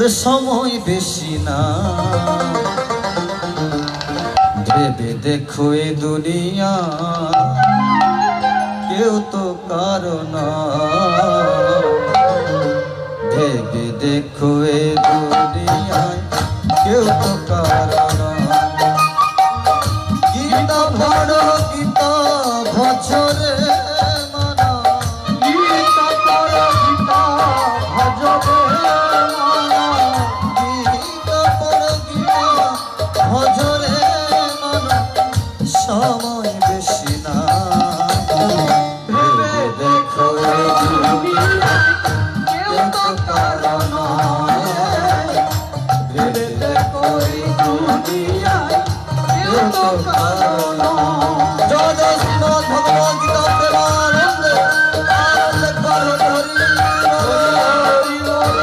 ওরে সময় বেশি না, ভেবে দেখো এ দুনিয়া কেউ তো কারো না। ভেবে দেখো এ দুনিয়ায় কেউ তো কারো না। গীতা পড়ো গীতা ভজরে মানা, গীতা পড়ো গীতা ভজরে মানা, গীতা পড়ো গীতা ভজরে মানা, সময় বেশি না। ভেবে দেখো এ দুনিয়ায় কেউ তো কারো না। ভেবে দেখো এই দুনিয়ায় কেউ তো কারো না। জয় জয় শ্রীমদ্ ভগবদ্ গীতা প্রেমানন্দে আনন্দে করো হরি হরি বল।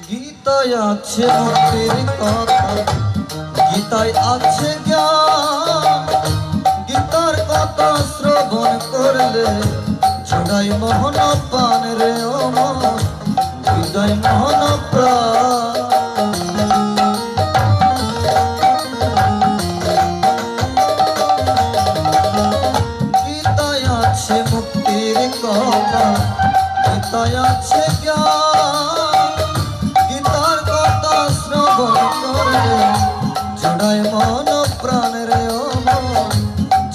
গীতায় আছে মুক্তির কথা, গীতায় আছে জ্ঞান। গীতার কথা শ্রবণ করলে জোড়াই মোহন পান রে ও মন, হৃদয় মোহন প্রাণ। গীতায় আছে মুক্তির কথা, গীতায় আছে জ্ঞান। গীতার কথা শ্রবণ করলে জোড়ায় মন প্রাণ রে ও মন,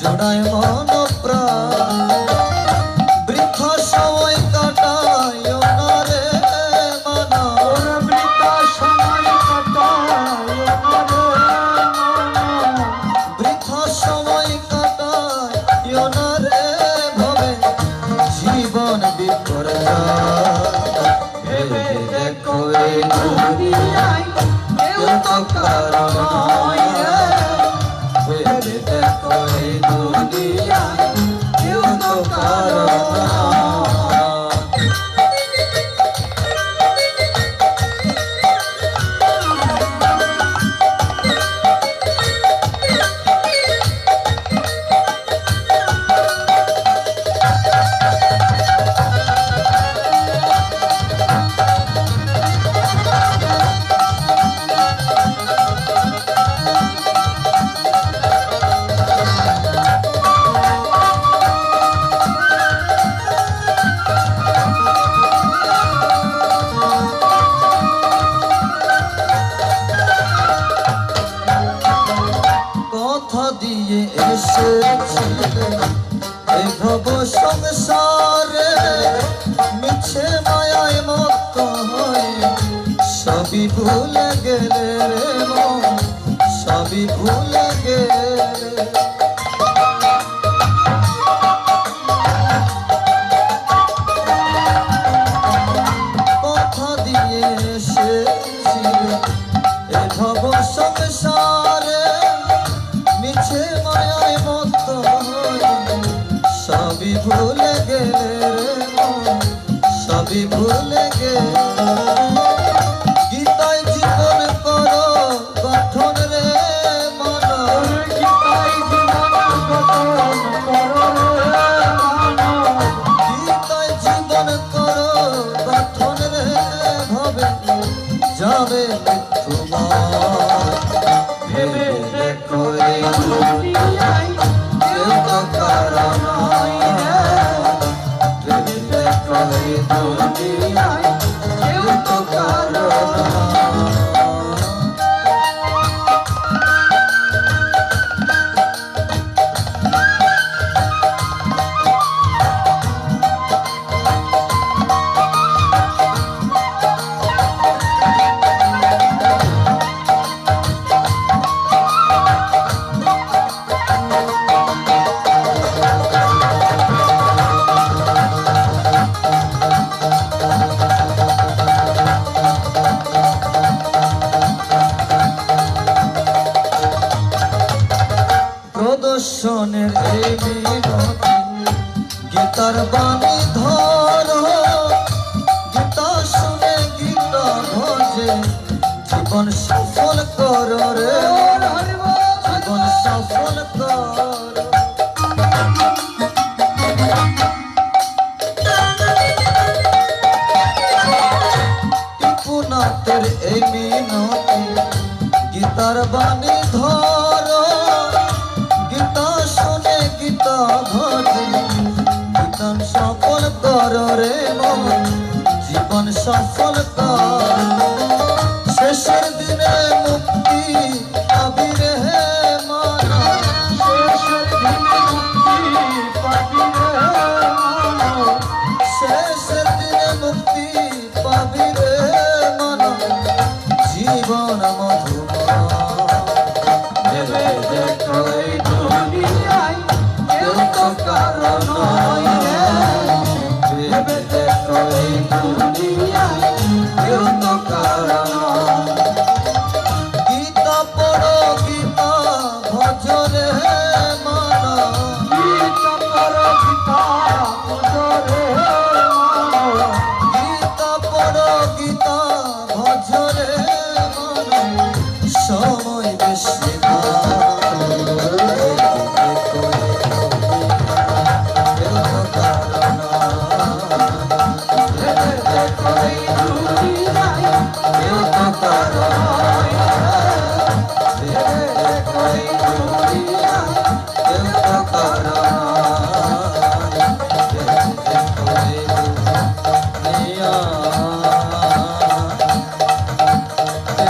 জোড়ায় মন প্রাণ। বৃথা সময় কাটাইও না রে মানা, বৃথা সময় কাটাইও না রে মানা, বৃথা সময় কাটাইও না রে ভবে, জীবন বিপর্যয়। ভেবে দেখো এই দুনিয়ায় কেউ তো কারো নয়। ভেবে দেখো এই দুনিয়ায় কেউ তো কারো নয়। কথা দিয়ে এসেছিলে এই ভব সংসারে, মিছে মায়ায় মত্ত হয়ে সবই ভুলে গেলে রে মন, সবই ভুলে গেলে। কথা দিয়ে এসেছিলে এই ভব সংসারে, মিছে মায়ায় মত্ত হয়ে সবই ভুলে গেলে রে মন, সবই ভুলে গেলে। গীতায় জীবন করো গঠন রে মন, গীতায় জীবন গঠন করো রে মানা, গীতায় জীবন করো গঠন রে ভবে, যাবে মৃত্যুময়। ভেবে দেখো এই দুনিয়ায় কেউ তো কারো নয়। ভেবে দেখো এই দুনিয়ায় কেউ তো কারো নয়। জীবনের এই মিনতি গীতার বাণী ধরো গীতা শুনে গীতা ভজে জীবন সফল করো রে জীবন সফল করো টিপুনাথের এই মিনতি গীতার বাণী ধরো গীতা শুনে গীতা ভজে জীবন সফল করো রে মন জীবন সফল কর শেষের দিনে মুক্তি পাবি রে মানা শেষের দিনে মুক্তি পাবি রে মানো। শেষের দিনে মুক্তি পাবি রে মানা জীবন মধুময় ভেবে দেখো এই দুনিয়ায় কেউ তো কারো নয় রে। ভেবে দেখো এই দুনিয়ায় কেউ তো কারো নয়। গীতা পড়ো গীতা ভজরে মানা গীতা পড়ো গীতা ভজরে মানো। গীতা পড়ো গীতা ভজরে মানা সময় বেশি না ভেবে দেখো এই দুনিয়ায় কেউ তো কারো নয় রে। ভেবে দেখো এই দুনিয়ায় কেউ তো কারো নয়।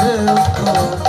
Yeah.